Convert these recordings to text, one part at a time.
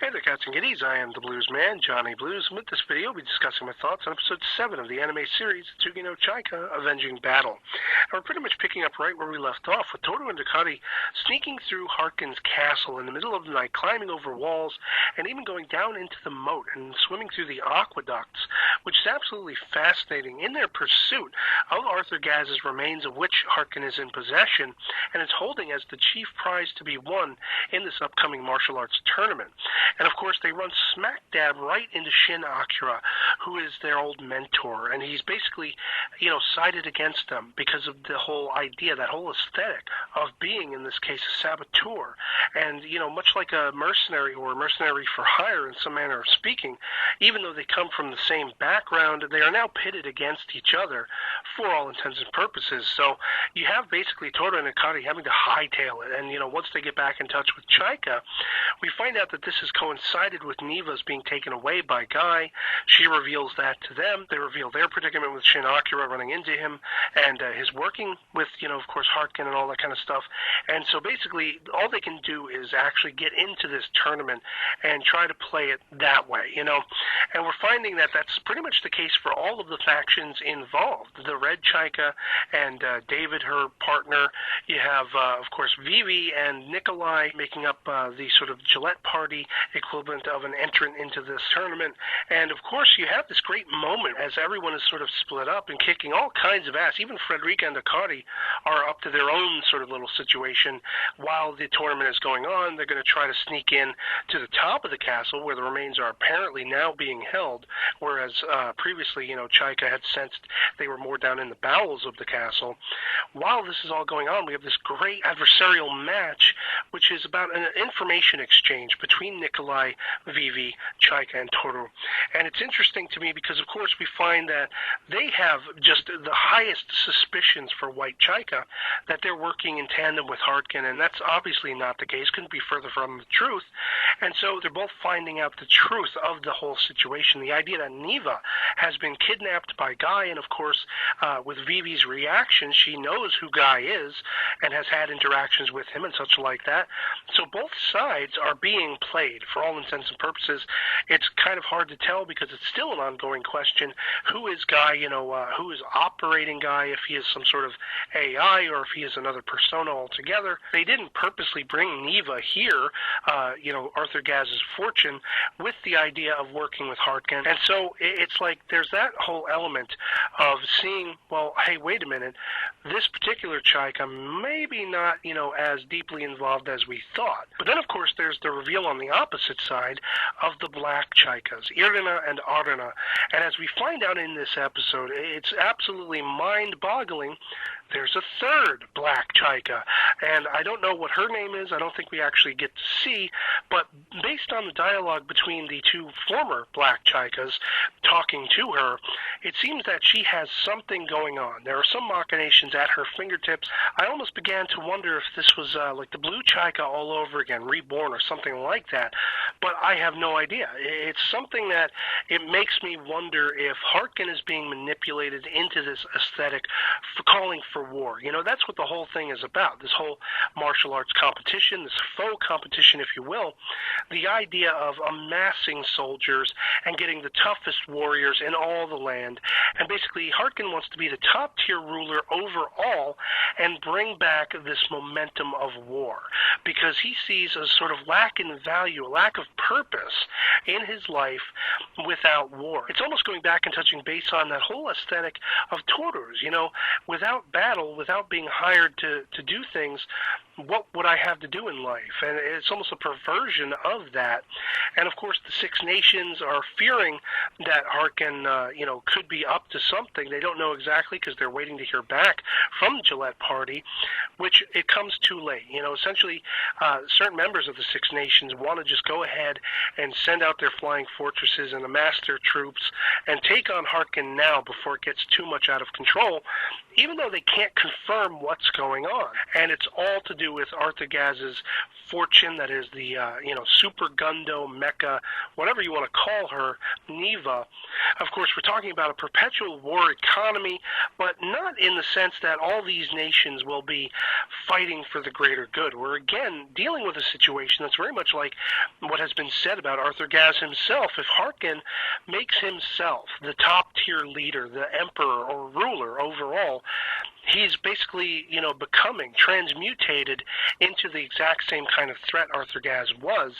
Hey there, cats and kitties. I am the Blues Man, Johnny Blues, and with this video, we'll be discussing my thoughts on episode 7 of the anime series, Hitsugi no Chaika Avenging Battle. And we're pretty much picking up right where we left off, with Toru and Ducati sneaking through Harkin's castle in the middle of the night, climbing over walls, and even going down into the moat and swimming through the aqueducts, which is absolutely fascinating in their pursuit of Arthur Gaz's remains, of which Harkin is in possession, and is holding as the chief prize to be won in this upcoming martial arts tournament. And of course, they run smack dab right into Shin Akira, who is their old mentor, and he's basically, sided against them because of the whole idea, that whole aesthetic of being, in this case, a saboteur. And, much like a mercenary or a mercenary for hire in some manner of speaking, even though they come from the same background, they are now pitted against each other for all intents and purposes. So you have basically Toru and Akari having to hightail it, and, once they get back in touch with Chaika, we find out that this has coincided with Neva's being taken away by Guy. She reveals that to them. They reveal their predicament with Shin Akira running into him, and his working with, of course, Harkin and all that kind of stuff. And so basically, all they can do is actually get into this tournament and try to play it that way, And we're finding that that's pretty much the case for all of the factions involved. The Red Chaika and David, her partner. You have, of course, Vivi and Nikolai making up the sort of Gillette party equivalent of an entrant into this tournament. And, of course, you have this great moment as everyone is sort of split up and kicking all kinds of ass. Even Frederica and Akari are up to their own sort of little situation. While the tournament is going on, they're going to try to sneak in to the top of the castle where the remains are apparently now being held, whereas previously, Chaika had sensed they were more down in the bowels of the castle. While this is all going on, we have this great adversarial match, which is about an information exchange between Nikolai, Vivi, Chaika, and Toru. And it's interesting to me because, of course, we find that they have just the highest suspicions for White Chaika, that they're working in tandem with Harkin, and that's obviously not the case, couldn't be further from the truth. And so they're both finding out the truth of the whole situation, the idea that Neva has been kidnapped by Guy, and of course, with Vivi's reaction, she knows who Guy is and has had interactions with him and such like that. So both sides are being played for all intents and purposes. It's kind of hard to tell because it's still an ongoing question. Who is Guy, who is operating Guy, if he is some sort of AI or if he is another persona altogether. They didn't purposely bring Neva here, Arthur Gaz's fortune, with the idea of working with Harkin. And so it's like there's that whole element of seeing, well, hey, wait a minute, this particular Chaika maybe not, as deeply involved as we thought. But then, of course, there's the reveal on the opposite side of the Black Chaikas, Irina and Aruna. And as we find out in this episode, it's absolutely mind-boggling. There's a third Black Chaika, and I don't know what her name is. I don't think we actually get to see, but based on the dialogue between the two former Black Chaikas talking to her, it seems that she has something going on. There are some machinations at her fingertips. I almost began to wonder if this was like the Blue Chaika all over again, reborn or something like that, but I have no idea. It's something that it makes me wonder if Harkin is being manipulated into this aesthetic for calling for war. That's what the whole thing is about, this whole martial arts competition, this faux competition, if you will, the idea of amassing soldiers and getting the toughest warriors in all the land. And basically, Harkin wants to be the top-tier ruler overall and bring back this momentum of war, because he sees a sort of lack in value, a lack of purpose in his life without war. It's almost going back and touching base on that whole aesthetic of Toru's, without battle, without being hired to do things, what would I have to do in life? And it's almost a perversion of that. And of course, the Six Nations are fearing that Harkin, could be up to something. They don't know exactly because they're waiting to hear back from the Gillette Party, which it comes too late. Essentially, certain members of the Six Nations want to just go ahead and send out their flying fortresses and amass their troops and take on Harkin now before it gets too much out of control, even though they can't confirm what's going on. And it's all to do with Arthur Gaz's fortune, that is the, Super Gundo Mecha, whatever you want to call her, Neva. Of course, we're talking about a perpetual war economy, but not in the sense that all these nations will be fighting for the greater good. We're again dealing with a situation that's very much like what has been said about Arthur Gaz himself. If Harkin makes himself the top-tier leader, the emperor or ruler overall, he's basically, becoming transmutated into the exact same kind of threat Arthur Gaz was,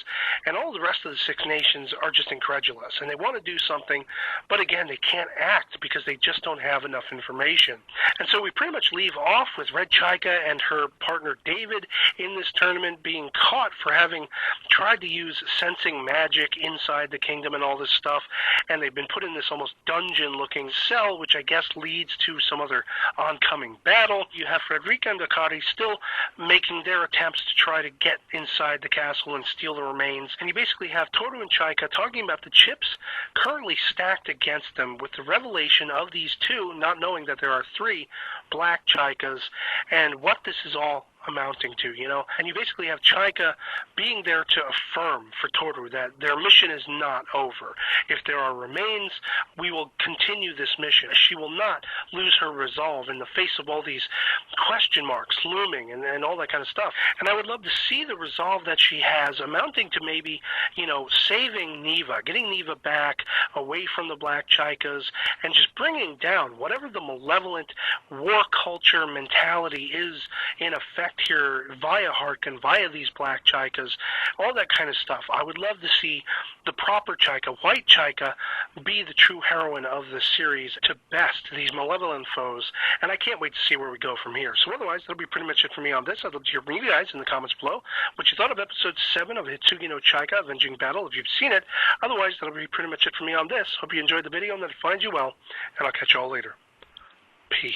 and all the rest of the Six Nations are just incredulous, and they want to do something, but again, they can't act because they just don't have enough information. And so we pretty much leave off with Red Chaika and her partner David in this tournament being caught for having tried to use sensing magic inside the kingdom and all this stuff, and they've been put in this almost dungeon-looking cell, which I guess leads to some other oncoming battle. You have Frederica and Dakari still making their attempts to try to get inside the castle and steal the remains. And you basically have Toru and Chaika talking about the chips currently stacked against them, with the revelation of these two, not knowing that there are three black Chaikas, and what this is all amounting to, And you basically have Chaika being there to affirm for Toru that their mission is not over. If there are remains, we will continue this mission. She will not lose her resolve in the face of all these question marks looming and all that kind of stuff. And I would love to see the resolve that she has, amounting to maybe, saving Neva, getting Neva back away from the black Chaikas, and just bringing down whatever the malevolent war culture mentality is in effect here via Harkin, via these black Chaikas, all that kind of stuff. I would love to see the proper Chaika, white Chaika, be the true heroine of the series to best these malevolent foes, and I can't wait to see where we go from here. So otherwise, that'll be pretty much it for me on this. I'd love to hear from you guys in the comments below what you thought of episode 7 of Hitsugi no Chaika Avenging Battle, if you've seen it. Otherwise, that'll be pretty much it for me on this. Hope you enjoyed the video and that it finds you well, and I'll catch you all later. Peace.